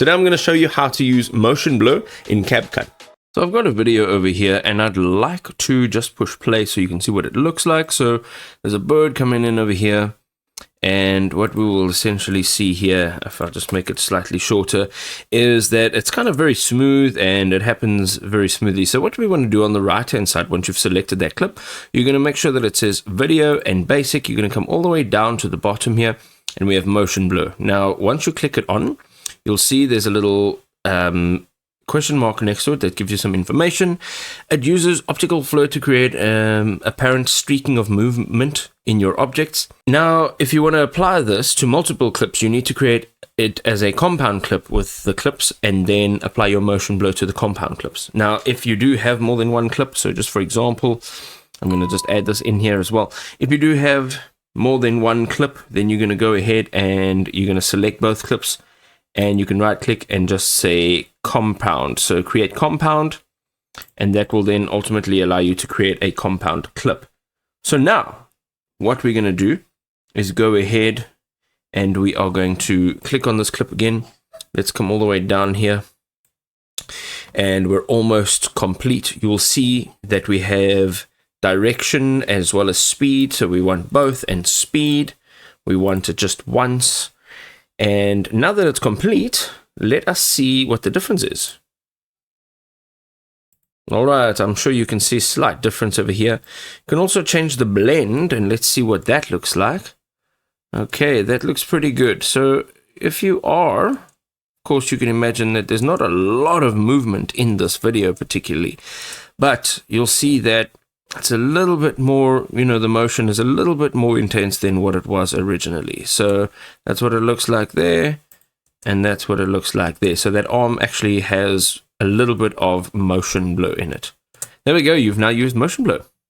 Today I'm going to show you how to use motion blur in CapCut. So I've got a video over here and I'd like to just push play so you can see what it looks like. So there's a bird coming in over here, and what we will essentially see here, if I just make it slightly shorter, is that it's kind of very smooth and it happens very smoothly. So what we want to do on the right hand side, once you've selected that clip, you're going to make sure that it says video and basic. You're going to come all the way down to the bottom here and we have motion blur. Now once you click it on, you'll see there's a little question mark next to it that gives you some information. It uses optical flow to create apparent streaking of movement in your objects. Now, if you want to apply this to multiple clips, you need to create it as a compound clip with the clips and then apply your motion blur to the compound clips. Now, if you do have more than one clip, so just for example, I'm going to just add this in here as well. If you do have more than one clip, then you're going to go ahead and you're going to select both clips, and you can right click and just say compound. So create compound, and that will then ultimately allow you to create a compound clip. So now what we're going to do is go ahead and we are going to click on this clip again. Let's come all the way down here and we're almost complete. You will see that we have direction as well as speed. So we want both, and speed, we want it just once. And now that it's complete, let us see what the difference is. All right, I'm sure you can see a slight difference over here. You can also change the blend, and let's see what that looks like. Okay, that looks pretty good. So if you are, of course, you can imagine that there's not a lot of movement in this video particularly, but you'll see that it's a little bit more, the motion is a little bit more intense than what it was originally. So that's what it looks like there, and that's what it looks like there. So that arm actually has a little bit of motion blur in it. There we go, you've now used motion blur.